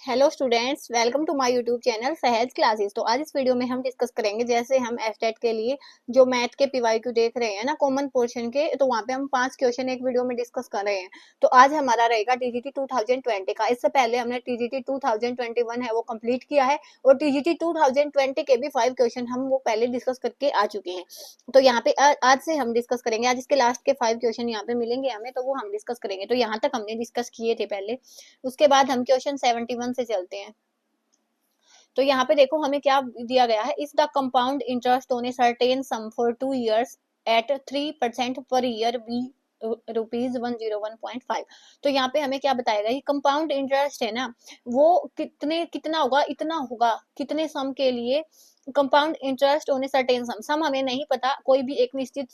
Hello students, welcome to my YouTube channel Sahaj classes. तो आज इस वीडियो में हम डिस्कस करेंगे, जैसे हम एस्टेट के लिए जो मैथ के पीवाईक्यू देख रहे हैं ना, कॉमन पोर्शन के, तो वहाँ पे हम 5 क्वेश्चन एक वीडियो में डिस्कस कर रहे हैं। तो आज हमारा रहेगा टीजीटी 2020 का। इससे पहले हमने टीजीटी 2021 है वो कंप्लीट किया है, और टीजीटी 2020 के भी 5 क्वेश्चन हम वो पहले डिस्कस करके आ चुके हैं। तो यहाँ पे आज से हम डिस्कस करेंगे। आज इसके लास्ट के 5 क्वेश्चन यहाँ पे मिलेंगे हमें, तो वो हम डिस्कस करेंगे। तो यहाँ तक हमने डिस्कस किए थे पहले, उसके बाद हम क्वेश्चन 71 से चलते हैं। तो यहाँ पे देखो हमें क्या दिया गया है, इस the compound interest on a certain sum for 2 years at 3% per year B ₹101.5। तो यहाँ पे हमें क्या बताएगा, ये कंपाउंड इंटरेस्ट है ना, वो कितना होगा, इतना होगा कितने सम के लिए। Compound interest on a certain सम हमें नहीं पता, कोई भी एक निश्चित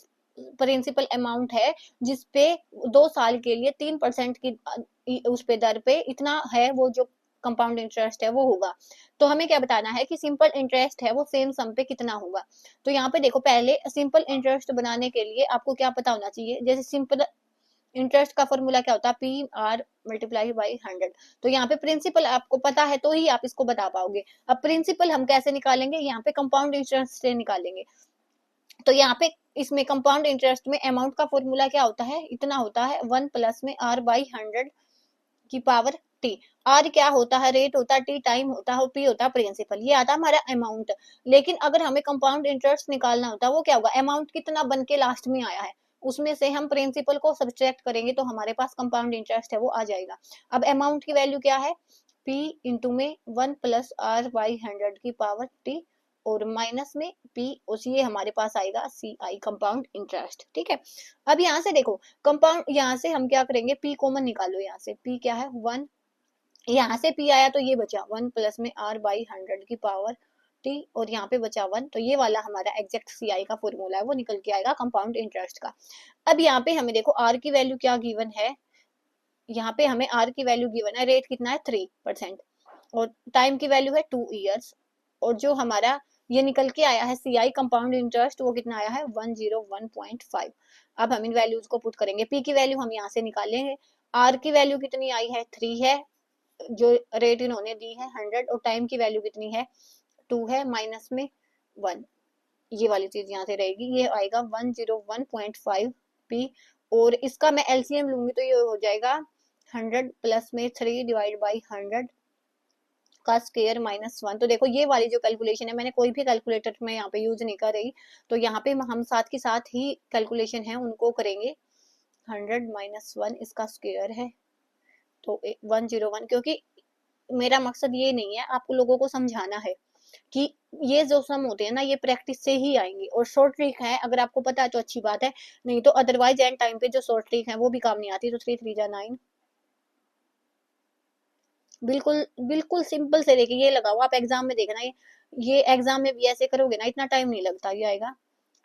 प्रिंसिपल अमाउंट है जिसपे 2 साल के लिए 3% की उस पे दर पे इतना है, वो जो कंपाउंड इंटरेस्ट है वो होगा। तो हमें क्या बताना है कि सिंपल इंटरेस्ट है वो सेम सम पे कितना होगा। तो यहाँ पे देखो, पहले सिंपल इंटरेस्ट बनाने के लिए आपको क्या पता होना चाहिए। जैसे सिंपल इंटरेस्ट का फॉर्मूला क्या होता है, पी आर मल्टीप्लाई बाई 100। तो यहाँ पे प्रिंसिपल आपको पता है तो ही आप इसको बता पाओगे। अब प्रिंसिपल हम कैसे निकालेंगे, यहाँ पे कंपाउंड इंटरेस्ट से निकालेंगे। तो यहाँ पे इसमें कंपाउंड इंटरेस्ट में अमाउंट का फॉर्मूला क्या होता है, इतना होता है 1 प्लस में आर बाई 100 की पावर टी। आर क्या होता है, रेट होता है, टी टाइम होता है, पी होता है प्रिंसिपल। ये आता है हमारा अमाउंट। लेकिन अगर हमें कंपाउंड इंटरेस्ट निकालना होता है, वो क्या होगा, अमाउंट कितना बन के लास्ट में आया है उसमें से हम प्रिंसिपल को सब्ट्रैक्ट करेंगे, तो हमारे पास कंपाउंड इंटरेस्ट है वो आ जाएगा। अब अमाउंट की वैल्यू क्या है, पी इंटू में 1 प्लस आर बाई 100 की पावर टी, और माइनस में पी, ये हमारे पास आएगा सी आई, कंपाउंड इंटरेस्ट। ठीक है। अब यहाँ से देखो, कंपाउंड, यहाँ से हम क्या करेंगे, पी कॉमन निकालो। यहाँ से पी क्या है, 1, यहाँ से पी आया तो ये बचा 1 प्लस में आर बाई 100 की पावर टी, और यहाँ पे बचा 1। तो ये वाला हमारा एग्जैक्ट सी आई का फॉर्मूला है, वो निकल के आएगा कंपाउंड इंटरेस्ट का। अब यहाँ पे हमें देखो आर की वैल्यू क्या गिवन है, यहाँ पे हमें आर की वैल्यू गिवन है, रेट कितना है 3%, और टाइम की वैल्यू है 2 years, और जो हमारा ये निकल के आया है सी आई कंपाउंड इंटरेस्ट, वो कितना आया है 101.5। अब हम इन वैल्यूज को पुट करेंगे, पी की वैल्यू हम यहाँ से निकालेंगे। आर की वैल्यू कितनी आई है, 3 है, जो रेट इन्होंने दी है 100, और टाइम की वैल्यू कितनी है, 2 है, माइनस में 1। ये वाली चीज यहाँ से रहेगी, ये आएगा 101.5 पी। और इसका मैं एलसीएम लूंगी तो ये हो जाएगा 100 प्लस में 3 डिवाइड बाई 100 का स्क्वायर माइनस 1। तो देखो ये वाली जो कैलकुलेशन है, मैंने कोई भी कैलकुलेटर में यहाँ पे यूज नहीं कर रही, तो यहाँ पे हम साथ के साथ ही कैलकुलेशन है उनको करेंगे। 100 माइनस 1 इसका स्क्वायर है, तो 101। क्योंकि मेरा मकसद ये नहीं है, आपको लोगों को समझाना है कि ये जो सम होते हैं ना, ये प्रैक्टिस से ही आएंगे। और शॉर्ट ट्रिक है, अगर आपको पता है तो अच्छी बात है, नहीं तो अदरवाइज एंड टाइम पे जो शॉर्ट ट्रिक है वो भी काम नहीं आती। तो 3 3 जा 9, बिल्कुल बिल्कुल सिंपल से लेके ये लगाओ, आप एग्जाम में देखना, ये एग्जाम में भी ऐसे करोगे ना, इतना टाइम नहीं लगता। ये आएगा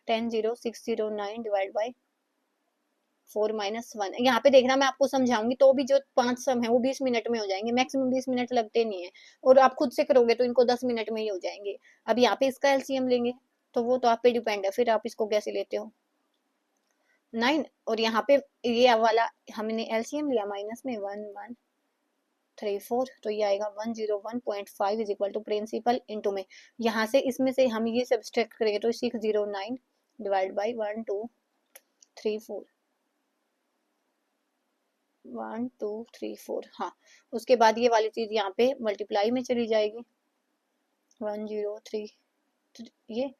100609 डिवाइड बाई 4 - 1। यहाँ पे देखना, मैं आपको समझाऊंगी तो भी जो 5 सम है वो 20 मिनट में हो जाएंगे, मैक्सिमम 20 मिनट लगते नहीं है। और आप खुद से करोगे तो इनको 10 मिनट में ही हो जाएंगे। अब यहाँ पे इसका एलसीएम लेंगे, तो वो तो आप पे डिपेंड है, फिर आप इसको कैसे लेते हो, 9। और यहाँ पे ये वाला हमने एलसीएम लिया, माइनस में 1134, तो ये आएगा 101.5 is equal to principal into में, यहाँ से इसमें से हम ये सब्सट्रैक्ट करेंगे तो 609 डिवाइड बाई 1234, 1234। हाँ, उसके बाद ये वाली चीज यहाँ पे मल्टीप्लाई में चली जाएगी, 103 ये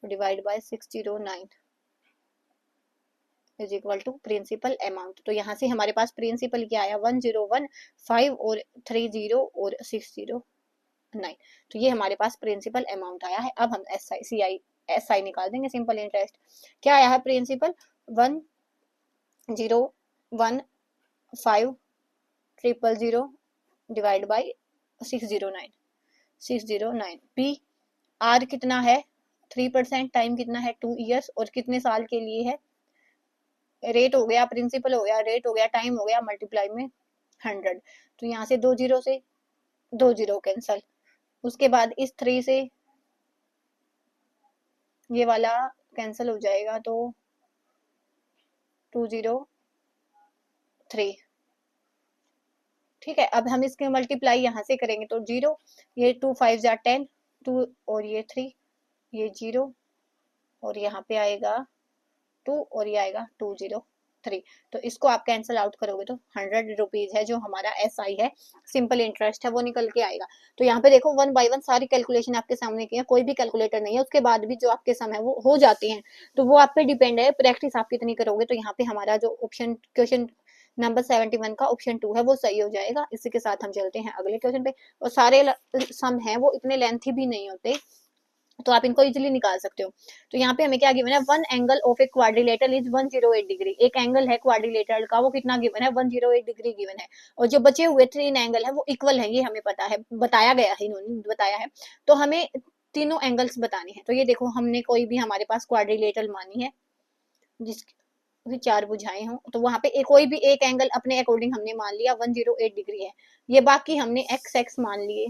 divide by 609 is equal to principal amount. तो यहाँ से हमारे पास प्रिंसिपल क्या आया, 1015 और 30 और 609। तो ये हमारे पास प्रिंसिपल अमाउंट आया है। अब हम एस आई निकाल देंगे, सिंपल इंटरेस्ट। क्या आया है principal, 1015000 divide by 609 P. R कितना है, 3%, टाइम कितना है 2 years, और कितने साल के लिए है, रेट हो गया, प्रिंसिपल हो गया, रेट हो गया, टाइम हो गया, मल्टीप्लाई में 100। तो यहाँ से 2 जीरो से 2 जीरो कैंसल, उसके बाद इस 3 से ये वाला कैंसिल हो जाएगा, तो 203, ठीक है, अब हम इसके मल्टीप्लाई यहाँ से करेंगे तो 0, ये 2 5 जा 10, 2 और ये 3, ये 0 और यहाँ पे आएगा 2 और ये आएगा 203। तो इसको आप कैंसिल आउट करोगे तो 100 रुपीज है जो हमारा SI है, सिंपल इंटरेस्ट है, वो निकल के आएगा। तो यहाँ पे देखो 1 बाय 1 सारी कैलकुलेशन आपके सामने की है, कोई भी कैलकुलेटर नहीं है, उसके बाद भी जो आपके सम है वो हो जाते हैं। तो वो आप पे डिपेंड है, प्रैक्टिस आप कितनी करोगे। तो यहाँ पे हमारा जो ऑप्शन क्वेश्चन नंबर 71 का ऑप्शन 2 है वो सही हो जाएगा। इसी के साथ हम चलते हैं अगले क्वेश्चन पे। और सारे सम है वो इतने लेंथी भी नहीं होते, तो आप इनको इजीली निकाल सकते हो। तो यहाँ पे हमें क्या गिवन है, one angle of a quadrilateral is 108 degree. एक एंगल है क्वाड्रिलेटरल का, वो कितना गिवन है, 108 डिग्री गिवन है। और जो बचे हुए 3 एंगल है वो इक्वल है, ये हमें पता है, बताया गया है, इन्होंने बताया है। तो हमें तीनों एंगल्स बताने हैं। तो ये देखो हमने कोई भी हमारे पास क्वाड्रिलेटरल मानी है जिसकी 4 भुजाएं हों, तो वहां पे कोई भी एक एंगल अपने अकॉर्डिंग हमने मान लिया 108 डिग्री है। ये बाकी हमने एक्स एक्स मान लिए,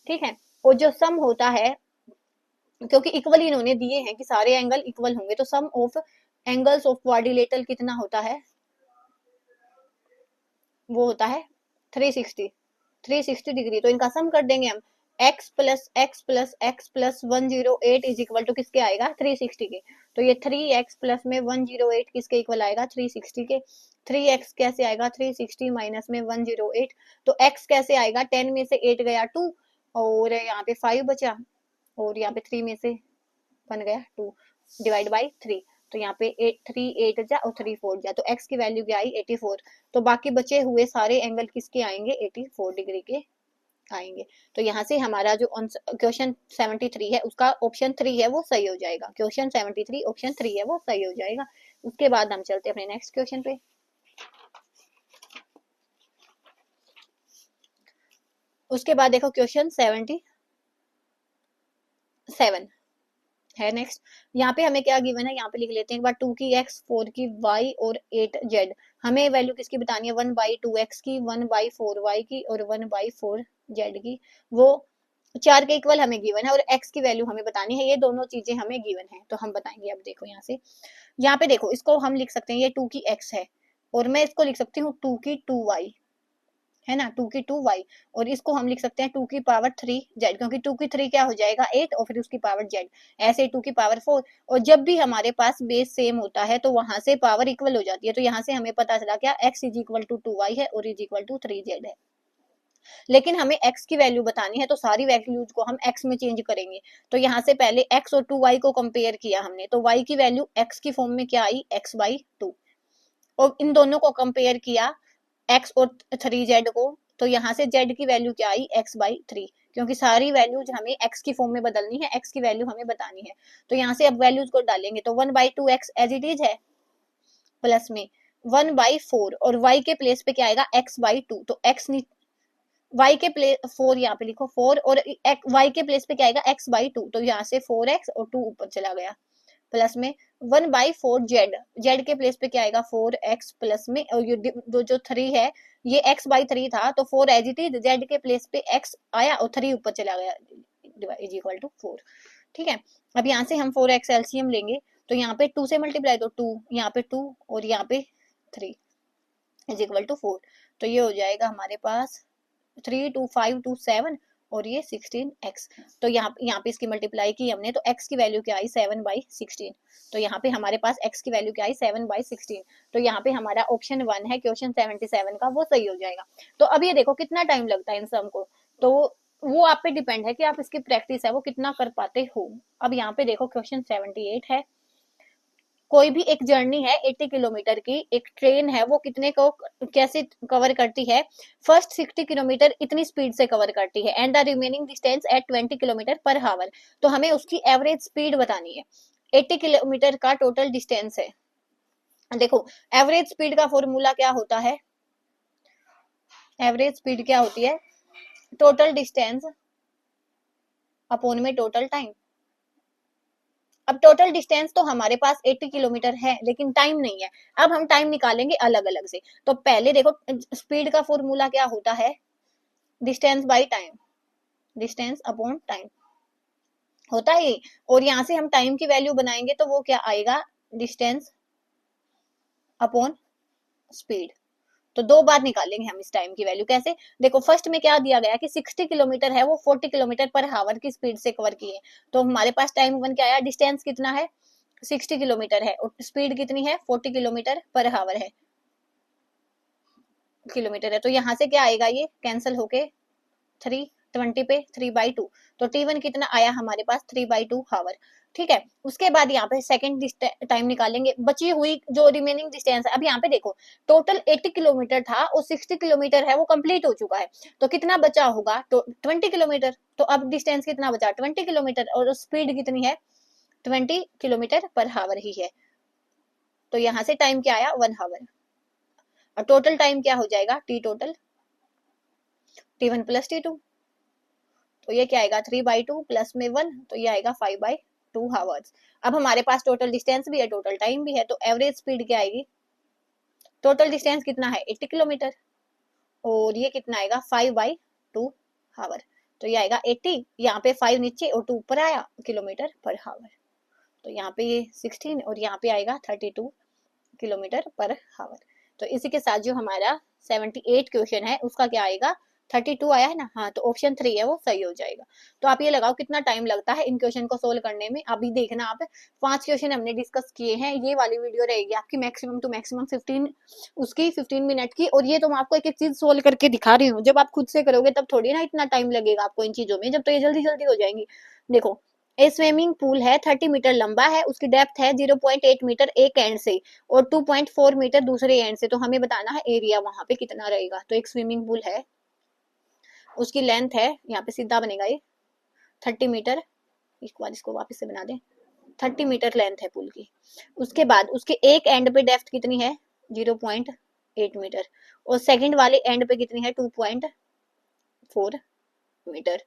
ठीक है। और जो सम होता है, क्योंकि इक्वल इन्होंने दिए हैं कि सारे एंगल इक्वल होंगे, तो सम ऑफ एंगल्स ऑफ क्वाड्रिलेटरल कितना होता है, वो होता है 360 डिग्री। तो इनका सम कर देंगे हम, x plus x plus x plus 108 is equal to किसके आएगा, 360 के। तो ये 3x प्लस में 108 किसके इक्वल आएगा, 360 के। 3x कैसे आएगा, 360 माइनस में 108, तो x कैसे आएगा, 10 में से 8 गया 2 और यहाँ पे 5 बचा, और यहाँ पे 3 में से बन गया 2 डिवाइड बाई 3। तो यहाँ पे 3 8 जा और 3 4 जा, तो x की वैल्यू क्या आई 84। तो बाकी बचे हुए सारे एंगल किसके आएंगे, 84 डिग्री के आएंगे। तो यहाँ से हमारा जो क्वेश्चन 73 है उसका ऑप्शन 3 है वो सही हो जाएगा। क्वेश्चन 73 ऑप्शन 3 है वो सही हो जाएगा। उसके बाद हम चलते हैं अपने नेक्स्ट क्वेश्चन पे। उसके बाद देखो क्वेश्चन 77 है नेक्स्ट। यहाँ पे हमें क्या गिवन है, यहाँ पे लिख लेते हैं एक बार, 2 की x, 4 की y और 8 z। हमें वैल्यू किसकी बतानी है, 1/2x की, 1/4y की और 1/4z की। वो 4 के इक्वल हमें गिवन है और x की वैल्यू हमें बतानी है, ये दोनों चीजें हमें गिवन है। तो हम बताएंगे। अब देखो यहाँ से, यहाँ पे देखो इसको हम लिख सकते हैं, ये 2 की x है और मैं इसको लिख सकती हूँ 2 की 2y, है ना, 2 की 2y। और इसको हम लिख सकते हैं 2 की पावर 3z, क्योंकि 2 की 3 क्या हो जाएगा 8 और फिर उसकी पावर z, ऐसे 2 की पावर 4। और जब भी हमारे पास बेस सेम होता है तो वहां से पावर इक्वल हो जाती है। तो यहाँ से हमें पता चला क्या, x is equal to 2y है और इज इक्वल टू 3z है। लेकिन हमें x की वैल्यू बतानी है, तो सारी वैल्यूज को हम x में चेंज करेंगे। तो यहाँ से पहले x और 2y को कंपेयर किया हमने, तो y की वैल्यू x की फॉर्म में क्या आई, x/2। और इन दोनों को कंपेयर किया x और 3z को, तो यहाँ से z की वैल्यू क्या आई, x/3, क्योंकि सारी वैल्यूज हमें x की फॉर्म में बदलनी है, x की वैल्यू हमें बतानी है। तो यहाँ से अब वैल्यूज को डालेंगे, तो 1/2x एज इट इज है, प्लस में 1/4 और y के प्लेस पे क्या आएगा, x/2। तो x y के प्लेस 4 यहाँ पे लिखो 4 और y के प्लेस पे क्या आएगा, x/2। तो यहाँ से 4x और 2 ऊपर चला गया, प्लस में 1/4 z के प्लेस पे क्या आएगा 4x, प्लस में और ये जो 3 है ये x/3 था, तो 4 एज इट इज, z के प्लेस पे x आया और 3 ऊपर चला गया इज इक्वल टू 4। ठीक है। अब यहाँ से हम 4x एलसीएम लेंगे, तो यहाँ पे 2 से मल्टीप्लाई, तो 2 यहाँ पे 2 और यहाँ पे 3 इज इक्वल टू 4। तो ये हो जाएगा हमारे पास 3 2 5 2 7 और ये 16x। तो यहाँ पे इसकी मल्टीप्लाई की हमने, तो x की वैल्यू क्या आई 7/16। तो यहाँ पे हमारे पास x की वैल्यू क्या आई 7/16। तो यहाँ पे हमारा ऑप्शन 1 है क्वेश्चन 77 का, वो सही हो जाएगा। तो अब ये देखो कितना टाइम लगता है इन सम को, तो वो आप पे डिपेंड है कि आप इसकी प्रैक्टिस है वो कितना कर पाते हो। अब यहाँ पे देखो क्वेश्चन 78 है। कोई भी एक जर्नी है 80 किलोमीटर की, एक ट्रेन है वो कितने को कैसे कवर करती है, फर्स्ट 60 किलोमीटर इतनी स्पीड से कवर करती है and the remaining distance at 20 kilometre per hour. तो हमें उसकी एवरेज स्पीड बतानी है। 80 किलोमीटर का टोटल डिस्टेंस है। देखो एवरेज स्पीड का फॉर्मूला क्या होता है, एवरेज स्पीड क्या होती है, टोटल डिस्टेंस अपॉन में टोटल टाइम। अब टोटल डिस्टेंस तो हमारे पास 80 किलोमीटर है लेकिन टाइम नहीं है। अब हम टाइम निकालेंगे अलग अलग से। तो पहले देखो स्पीड का फॉर्मूला क्या होता है, distance by time, distance upon time होता है। और यहाँ से हम टाइम की वैल्यू बनाएंगे तो वो क्या आएगा, डिस्टेंस अपॉन स्पीड। तो 2 बार निकालेंगे हम इस टाइम की वैल्यू। कैसे? देखो फर्स्ट में क्या दिया गया कि 60 किलोमीटर है, वो 40 किलोमीटर पर हावर की स्पीड से कवर किए। तो हमारे पास टाइम 1 क्या आया, डिस्टेंस कितना है 60 किलोमीटर है और स्पीड कितनी है 40 किलोमीटर पर हावर है किलोमीटर है। तो यहाँ से क्या आएगा, ये कैंसिल होके 320 पे 3/2, तो T1 कितना आया हमारे पास 3/2 हावर। ठीक है, उसके बाद यहाँ पे सेकंड टाइम निकालेंगे, बची हुई जो रिमेनिंग डिस्टेंस है। अब यहाँ पे देखो टोटल 80 किलोमीटर था और 60 किलोमीटर है वो कंप्लीट हो चुका है, तो कितना बचा होगा, तो 20 किलोमीटर। तो अब डिस्टेंस कितना बचा 20 किलोमीटर और स्पीड कितनी है 20 किलोमीटर पर हावर ही है। तो यहाँ से टाइम क्या आया 1 हावर, और टोटल टाइम क्या हो जाएगा T total T1 plus T2, तो ये क्या आएगा 3/2 प्लस में 1, तो ये आएगा 5/2 हावर्स। अब हमारे पास टोटल डिस्टेंस भी है टोटल टाइम भी है, तो एवरेज स्पीड क्या आएगी, टोटल डिस्टेंस कितना है 80 किलोमीटर और ये कितना आएगा 5/2 हावर, तो ये आएगा 80, यहाँ पे 5 नीचे और 2 ऊपर आया किलोमीटर पर हावर, तो यहाँ पे ये 16 और यहाँ पे आएगा 32 किलोमीटर पर हावर। तो इसी के साथ जो हमारा 78 क्वेश्चन है उसका क्या आएगा 32 आया है ना, हाँ तो ऑप्शन 3 है वो सही हो जाएगा। तो आप ये लगाओ कितना टाइम लगता है इन क्वेश्चन को सोल्व करने में। अभी देखना आप 5 क्वेश्चन हमने डिस्कस किए हैं, ये वाली वीडियो रहेगी आपकी मैक्सिमम टू मैक्सिमम 15 मिनट की, और ये तो मैं आपको एक एक चीज सोल्व करके दिखा रही हूँ। जब आप खुद से करोगे तब थोड़ी ना इतना टाइम लगेगा आपको इन चीजों में, जब तो ये जल्दी जल्दी हो जाएंगी। देखो ए स्विमिंग पूल है 30 मीटर लंबा है, उसकी डेप्थ है 0.8 मीटर एक एंड से और 2.4 मीटर दूसरे एंड से, तो हमें बताना है एरिया वहां पे कितना रहेगा। तो एक स्विमिंग पूल है, उसकी लेंथ है, यहाँ पे सीधा बनेगा ये 30 मीटर, एक बार इसको वापस से बना दें, 30 मीटर लेंथ है पूल की। उसके बाद उसके एक एंड पे डेप्थ कितनी है 0.8 मीटर और सेकंड वाले एंड पे कितनी है 2.4 मीटर।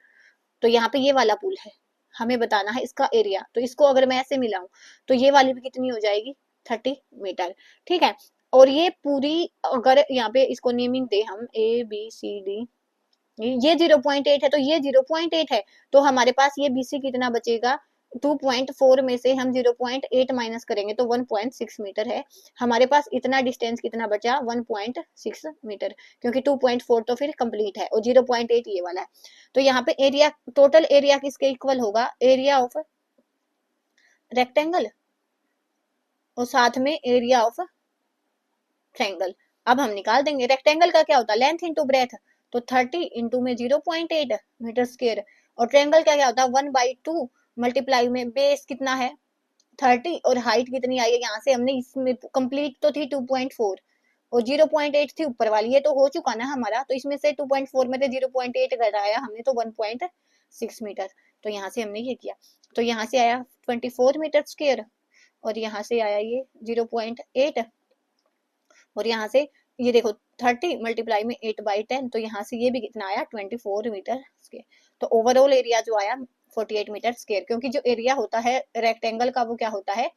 तो यहाँ पे ये वाला पूल है, हमें बताना है इसका एरिया। तो इसको अगर मैं ऐसे मिलाऊं तो ये वाली भी कितनी हो जाएगी 30 मीटर। ठीक है, और ये पूरी अगर यहाँ पे इसको नेमिंग दे हम ABCD, ये 0.8 है तो ये 0.8 है, तो हमारे पास ये BC कितना बचेगा 2.4 में से हम 0.8 माइनस करेंगे तो 1.6 मीटर है। हमारे पास इतना डिस्टेंस कितना बचा 1.6 मीटर, क्योंकि 2.4 तो फिर कंप्लीट है और 0.8 ये वाला है। तो यहाँ पे एरिया, टोटल एरिया किसके इक्वल होगा, एरिया ऑफ रेक्टेंगल और साथ में एरिया ऑफ ट्रायंगल। अब हम निकाल देंगे रेक्टेंगल का क्या होता है लेंथ इंटू ब्रेथ, तो 30 इंटू में 0.8 मीटर स्क्वायर, और ट्रायंगल का क्या होता है 1/2 मल्टीप्लाई में बेस कितना है 30 और हाइट कितनी आई है, यहाँ से हमने इसमें कंप्लीट तो थी 2.4 और 0.8 थी ऊपर वाली, ये तो हो चुका ना हमारा, तो इसमें से 2.4 में से 0.8 घटाया हमने तो 1.6 मीटर। तो यहाँ से हमने ये किया, तो यहाँ से आया 24 मीटर स्क्वायर और यहाँ से आया ये 0.8 और यहाँ से ये देखो 30 मल्टीप्लाई में 8/10, तो यहाँ से ये भी कितना आया 24 मीटर स्क्वायर। तो ओवरऑल एरिया जो आया 48 मीटर स्क्वायर, क्योंकि जो एरिया होता है रेक्टेंगल का वो क्या होता है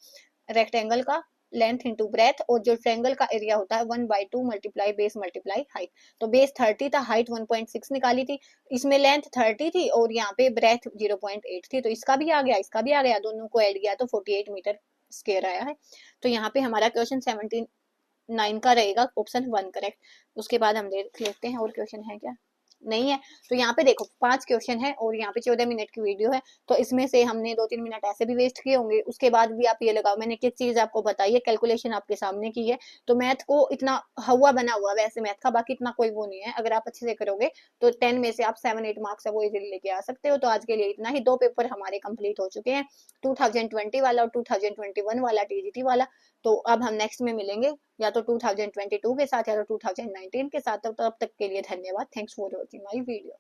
रेक्टेंगल का लेंथ इंटू ब्रेथ, और जो ट्रायंगल का एरिया होता है 1/2 मल्टीप्लाई बेस मल्टीप्लाई हाइट। तो बेस 30 था, हाइट 1.6 निकाली थी, इसमें लेंथ 30 थी और यहाँ पे ब्रेथ 0.8 थी, तो इसका भी आ गया इसका भी आ गया, दोनों को ऐड किया तो 48 मीटर स्क्वायर आया है। तो यहाँ पे हमारा क्वेश्चन 79 का रहेगा ऑप्शन 1 करेक्ट। उसके बाद हम देख लेते हैं और क्वेश्चन है क्या नहीं है। तो यहाँ पे देखो 5 क्वेश्चन है और यहाँ पे 14 मिनट की वीडियो है, तो इसमें से हमने 2-3 मिनट ऐसे भी वेस्ट किए होंगे। उसके बाद भी आप ये लगाओ मैंने किस चीज आपको बताई है, कैलकुलेशन आपके सामने की है, तो मैथ को इतना हवा बना हुआ वैसे मैथ का, बाकी इतना कोई वो नहीं है। अगर आप अच्छे से करोगे तो 10 में से आप 7-8 मार्क्स है वो इजीली लेके आ सकते हो। तो आज के लिए इतना ही, 2 पेपर हमारे कंप्लीट हो चुके हैं, 2020 वाला और 2021 वाला TGT वाला। तो अब हम नेक्स्ट में मिलेंगे या तो 2022 के साथ या तो 2019 के साथ। तब तक के लिए धन्यवाद, thanks for watching my video.